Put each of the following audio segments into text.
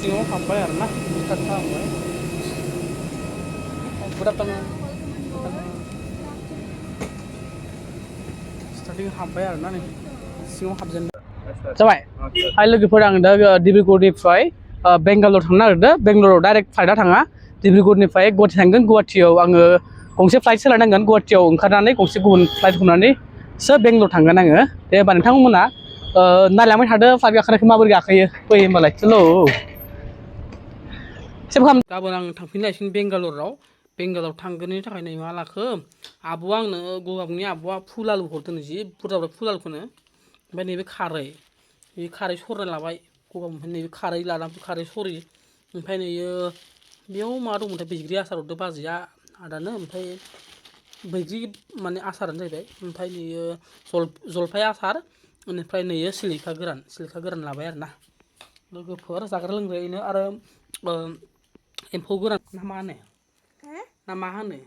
सिङाव हाबबाय आरो ना स्टार्ट खालामबाय गुड आफ्टारनुन स्टार्टिं हाबबाय आरो ना नै सिङाव हाबजेनबाय जाबाय हाय लोगोफोर आं दा डिब्रुगड़निफ्राय बेंगालर थांनो नागिरदों बेंगालराव डाइरेक्ट फ्लाइटआ थाङा डिब्रुगड़निफ्राय गुवाहाटि थांगोन गुवाहाटियाव आङो गंसे फ्लाइट सोलायनांगोन गुवाहाटियाव ओंखारनानै गंसे गुबुन फ्लाइट हमनानैसो बेंगालर थांगोन आङो दे होमबा नोंथांमोना नायलांबाय थादो फ्लाइट गाखोनायखौ माबोरै गाखोयो फै होमबालाय चलो सेभ खालाम गाबोन आं थांफिनलायसिगोन बेंगालराव थांगोननि थाखाय नै मा लाखो आब'आ आंनो गगामुनि आब'आ फुल आलु हरदों जि बुरजा बुरजा फुल आलुखौनो ओमफ्राय नैबे खारै सरना लाबाय गगामुनिफ्राय नैबे खारै लाना खारै सरि ओमफ्राय नैयो बेयाव मा दंमोनथाय बैग्रि आसार हरदों बाजैया आदानो ओमफ्राय बैग्रि माने आसारानो जाहैबाय ओमफ्राय नैयो जलफाय आसार बेनिफ्राय नैयो सिलिखा गोरान लाबाय आरो ना लोगोफोर जाग्रा लोंग्रायैनो आरो एम्फौ गोरान ना मा होनो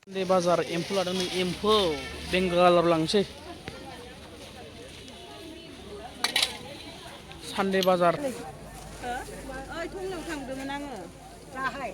दे बाजार एम्फौ लादों नै एम्फौ बेंगालर लांसै सानदे बाजार थंनायाव थांदोंमोन आङो दाहाय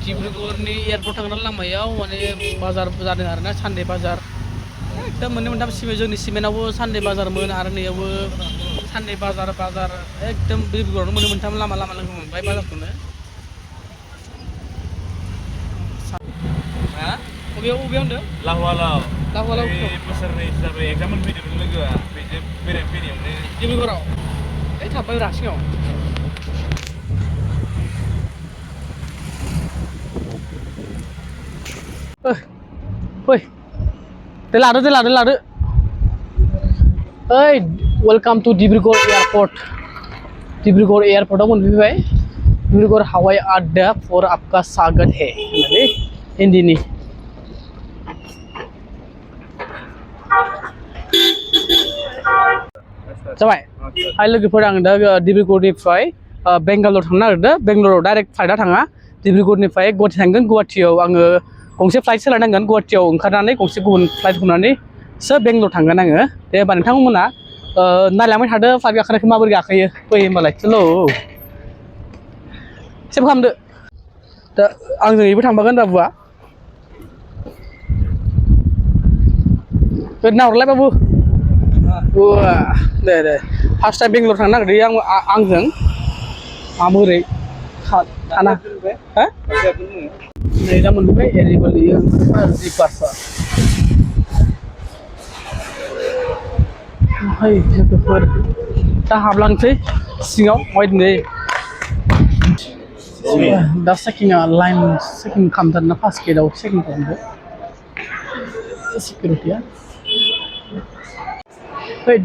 डिब्रुगड़नि एयारपर्ट थांग्रा लामायाव माने बाजार जादों आरोना सानदे बाजार एकदम मोननै मोनथाम जोंनि सिमेन्टआवबो सानदे बाजारमोन आरो नैयावबो सानदे बाजार एकदम डिब्रुगड़आवनो मोननै मोनथाम लामा लोगो मोनबाय बाजारखौनो बबेयाव होनदों लाहौवालाव बोसोरनै जाबाय एग्जाम मोनफैदोंमोन लोगोआ बेजों बेरायनो फैनायावनो डिब्रुगड़आव थाबबाय रासिङाव फै दे लादो ओइ वेलकाम टु डिब्रुगड़ एयारपर्टआव मोनफैबाय डिब्रुगड़ हावाई अड्डा फॉर आपका स्वागत है होननानै हिन्दीनि जाबाय हाय लोगोफोर आं दा डिब्रुगड़निफ्राय बेंगालर थांनो नागिरदों बेंगालराव डाइरेक्ट फ्लाइटआ थाङा डिब्रुगड़निफ्राय गुवाहाटि थांगोन गुवाहाटियाव आङो गंसे फ्लाइट सोलायनांगोन गुवाहाटियाव ओंखारनानै गंसे गुबुन फ्लाइट हमनानैसो बेंगालर थांगोन आङो दे होमबा नोंथांमोना नायलांबाय थादो फ्लाइट गाखोनायखौ माबोरै गाखोयो फै होमबालाय चलो सेभ खालामदो दा आंजों बेबो थांफागोन बाबुआ नाहरलाय बाबु दे फार्स्ट टाइम बेंगालर थांनो नागिरदों आंजों माबोरै थाना नै दा मोनफैबाय एरिबोल जिपासा लोगोफोर दा हाबलांसै सिङाव माबायदि दा सेकिंआ लाइन सेकिं खालामथारना फार्स्ट गेटआव सेकिं खालामदो सिकिउरिटिया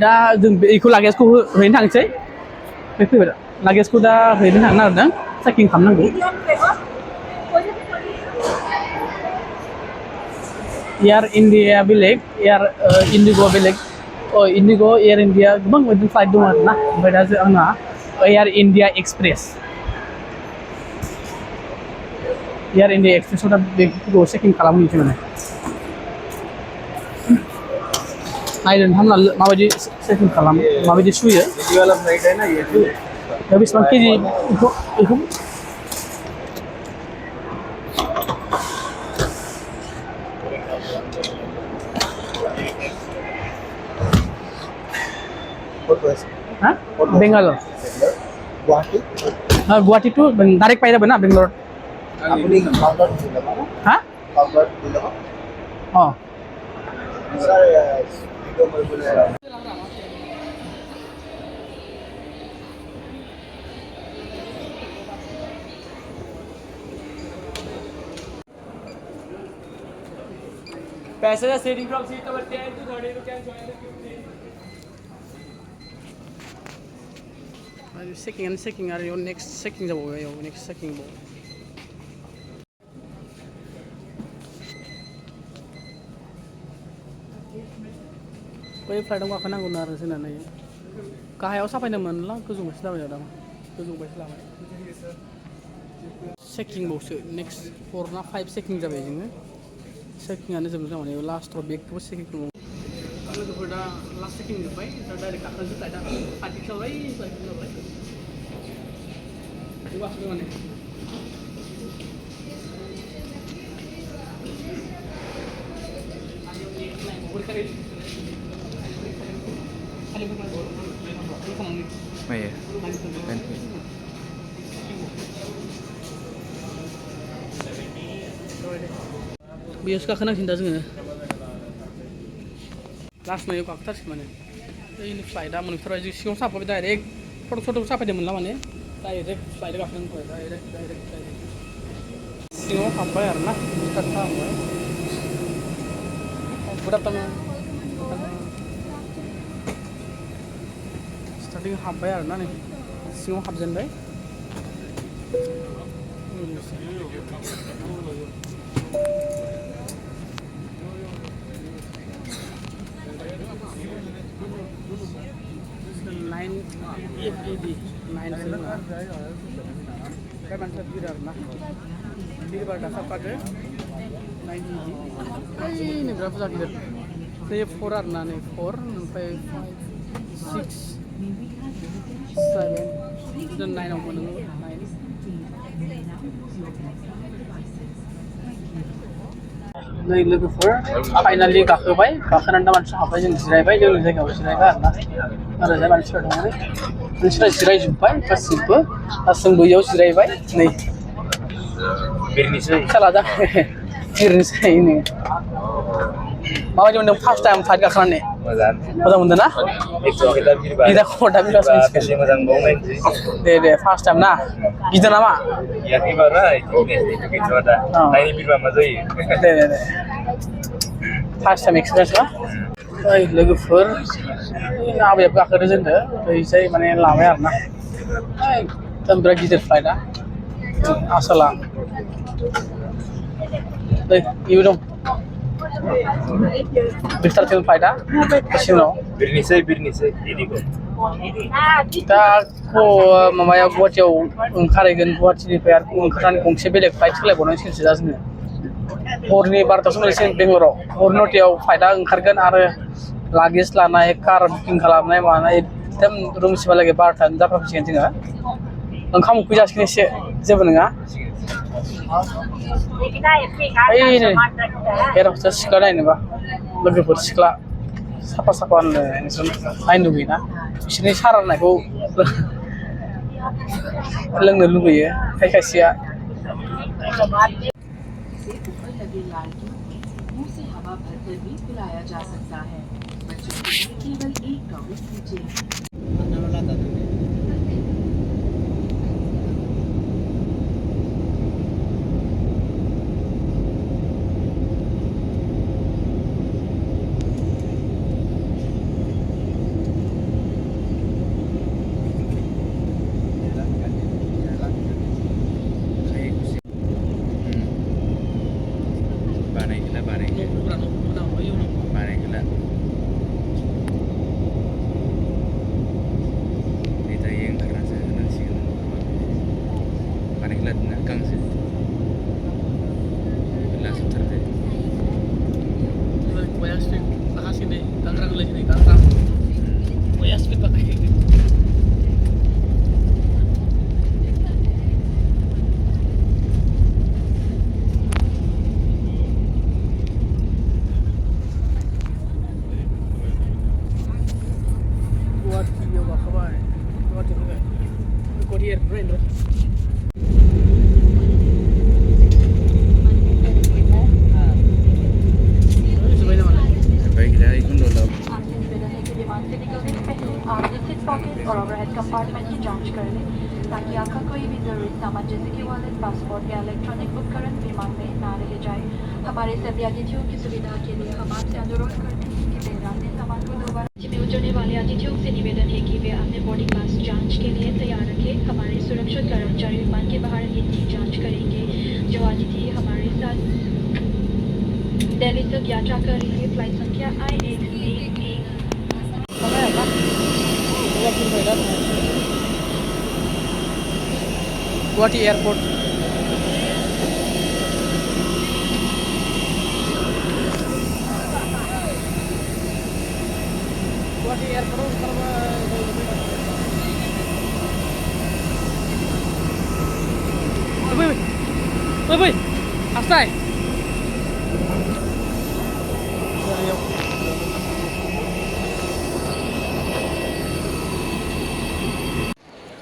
दा जों बेखौ लागेजखौ हैनो थांसै फैबाय लागेजखौ दा हैनो थांनो नागिरदों चेकिं खालामनांगौ एयार इन्डिया बेलेग एयार इन्डिग' बेलेग इन्डिग' एयार इन्डिया गोबां बिदिनो फ्लाइट दं आरोना ओमफ्राय दा आंना एयार इन्डिया एक्सप्रेस दा बेखौ चेकिं खालामहैनोसै माने नायदो नोंथांमोना माबायदि चेकिं खालामो माबायदि सुयो दा बेसेबां केजि बेखौ बेंगालर गुवाहाटी टू डाइरेक्ट पाई जाबे ना बेंगलोर हाँ हाँ Passenger sitting from seat number 10 to 30 you can join the queue please. Checking are your next checking the next checking bow. बै फ्लाइटआव गाखोनांगौनो आरो जोंना नै गाहायाव साफायनो मोनला गोजौआवसो जाबाय दा गोजौआवसो लाबाय चेकिंबावसो नेक्स्ट 4 ना 5 चेकिं जाबाय जोङो चेकिंआनो जोबनो माने लास्टआव बेगखौबो चेकिं दङ लोगोफोर दा लास्ट चेकिं जोब्बाय दा डाइरेक्ट गाखोनोसै फ्लाइटआ खाथि जाबाय गाखोबाय माने Iya. बेयावसो गाखोनांसिगोन दा जोङो लास्ट नायाव गाखोथारसिगोन माने ओइनि फ्लाइटआ मोनथारबाय जों सिगाङाव साफाबाय डाइरेक्ट फट' साफायदों मोनला माने डाइरेक्ट फ्लाइटआव गाखोनांगौ डाइरेक्ट सिङाव हाबबाय आरो ना स्टार्ट खालामबाय गुड आफ्टारनुन स्टार्टिं हाबबाय आरो ना नै सिङाव हाबजेनबाय नाइन एफइडि 9 बे मानसिया गिदिर आरो ना गिदिर बार दाखाबखादो 9 इडि ओइ बिराद बुरजा गिदिर नै 4 आरो ना नै 4 ओमफ्राय 5 6 7 9 आव मोनो 9 नै लोगोफोर फाइनालि गाखोबाय गाखोनानै दा मानसि हाबबाय जों जिरायबाय जोंनि जायगायाव जिरायबाय आरो ना ओरैजाय मानसिफोर दङ मानसिफ्रा जिरायजोब्बाय गासिबो जोंबो इयाव जिरायबाय नै Birinisi. खेला जाबाय बिरनोसै नै माबायदि मोनदों फार्स्ट टाइम फ्लाइट गाखोनानै मोजां मोनदों ना Itu kita bir गिदा खदा बिराद kasih mazang bangun दे फार्स्ट टाइम ना गिदों नामा Ya gimana itu gitu ada. Nah ini bir mama zai. दे फार्स्ट टाइम एक्सपिरियेन्स ना ओइ लोगोफोर आबैयाबो गाखोदो जोंदो ओरैजाय माने लाबाय आरो ना एकदम बिराद गिदिर फ्लाइटआ आसोला नै इउ दं बिस्तारथिं फ्लाइटआ एसे उनाव Birinisi ini kok. दा माबायाव गुवाहाटियाव ओंखारहैगोन गुवाहाटिनिफ्राय आरो ओंखारनानै गंसे बेलेग फ्लाइट सोलायबावनांसिगोनसो दा जोङो हरनि 12थायावसो मोनहैसिगोन बेंगलराव हर 9थायाव फ्लाइटआ ओंखारगोन आरो लागेज लानाय कार बुकिं खालामनाय मानाय एकदम रुमसिमहालागै 12थायानो जाफैसिगोन जोङो ओंखाम उखै जासिगोन एसे जेबो नङा ओइ नै हेरावसो सिख्ला नायनोबा लोगोफोर सिख्ला साफा होनो नोंसोर नायनो लुगैयोना बिसोरनि सारायनायखौ लोंनो लुगैयो खायसेया मुंह से हवा भरकर भी पिलाया जा सकता है बच्चों के लिए केवल एक टॉपिक कीजिए और ओवरहेड कंपार्टमेंट की जांच कर लें ताकि आपका कोई भी जरूरी सामान जैसे कि वॉलेट पासपोर्ट या इलेक्ट्रॉनिक उपकरण विमान में ना रह जाए हमारे सभी अतिथियों की सुविधा के लिए हम आपसे अनुरोध करते हैं कि बेराने सामान को दोबारा में उतरने वाले अतिथियों से निवेदन है कि वे अपने बोर्डिंग पास जांच के लिए तैयार रखें हमारे सुरक्षा कर्मचारी विमान के बाहर इनकी जांच करेंगे जो अतिथि हमारे साथ दिल्ली तक यात्रा कर रही है फ्लाइट संख्या I-111 गुवाहाटी एयारपर्ट गुवाहाटी एयारपर्टआव ओंखारबाय फै हास्ताय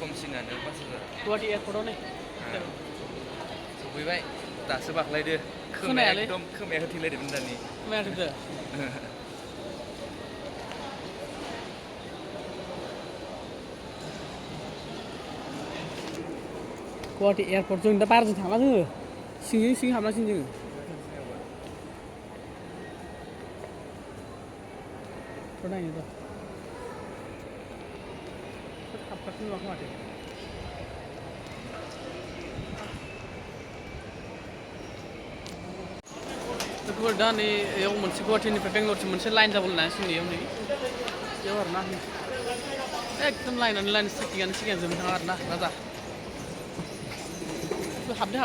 खमसिनानो 5,000 गुवाहाटी एयारपर्टआव नै सफैबाय दासो बाख्लायदो खोनायालै एकदम खोमाया होथेलायदोंमोन दानि खोनायाखै गुवाहाटी एयारपर्ट जों दा बारजों थांला जोङो सिं हाबनांसिगोन जोङो नायनो र' हाबगासिनो नुवाखै माथो बेफोर दा नै बेयाव मोनसे गुवाहाटीनिफ्राय बेंगलरसिम मोनसे लाइन जाबोलायना जोंनियाव नै बेयाव आरोना एकदम लाइनानो लाइन सिगां जोबनो थाङा आरोना राजा हाबदो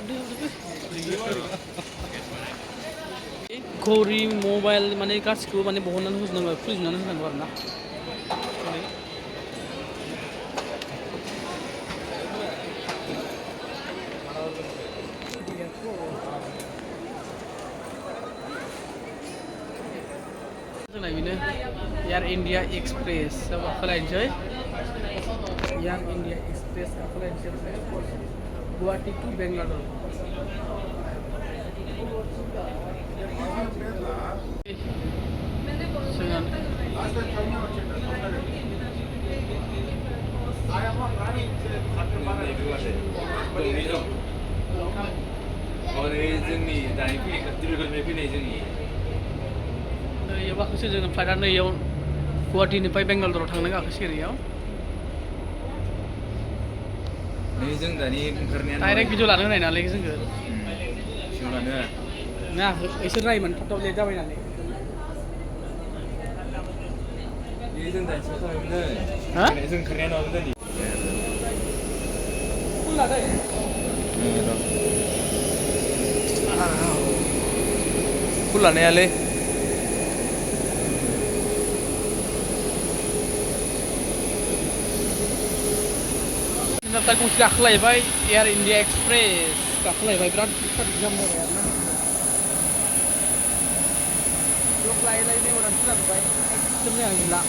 घरि मबाइल माने गासिखौबो माने बहननानै होजोबनांगौ खुलिजोबनानै होनांगौ आरोना जोंना बेनो एयार इन्डिया एक्सप्रेस गाखोलायनोसै एयार इन्डिया एक्सप्रेस गाखोलायनोसै गुवाहाटी टु बेंगालुरु जोंनि दानि डिब्रुगड़निफ्राय फैनाय जोंनि नैयाव गाखोसै जोङो फ्लाइटआ नैयाव गुवाहाटीनिफ्राय बेंगालुरुआव थांनो गाखोसै ओरैयाव नै जों दानि ओंखारनाया डाइरेक्ट भिडिअ लानो होनाय नालाय जोङो जोंनानो ना इसोर रायोमोन थाब लेट जाबाय नालाय बे जों दानि थाबायमोन हा जों ओंखारनाया नङामोन दानि फुल लानायालै फ्लाइट गंसे गाखोलायबाय एयार इन्डिया एक्सप्रेस गाखोलायबाय बिराद जाम जाबाय आरोना बेयाव फ्लाइट लायनो उरानसि जाजोब्बाय एकदम जानाय गैला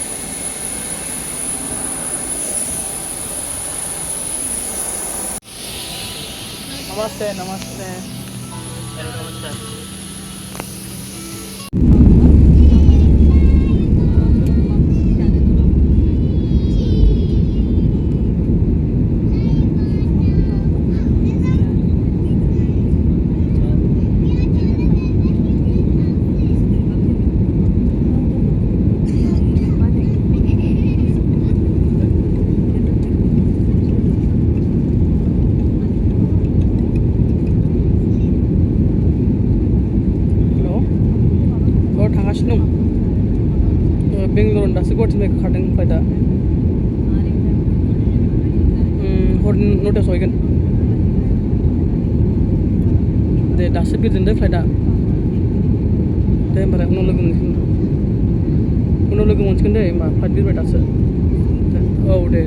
नमस्ते नमस्ते थांगासिनो दं बेंगलर दासो गुवाहाटीनिफ्राय खारदों फ्लाइटआ हर 9टायाव सहैगोन दे दासो बिरदों दे फ्लाइटआ दे होमबालाय उनाव लोगो मोनसिगोन दे होमबा फ्लाइट बिरबाय दासो औ दे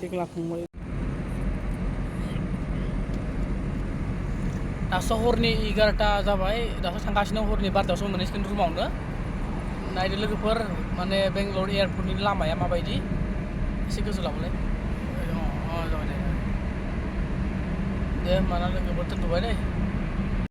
बेग लाखांबाय दासो हरनि 11टा जाबाय दासो थांगासिनो हरनि 12टायावसो मोनहैसिगोन रुमावनो नायदो लोगोफोर माने बेंगलर एयारपर्टनि लामाया माबायदि एसे गोजौ लांबाय जाबाय दे होमबाना लोगोफोर दोनथ'बाय दे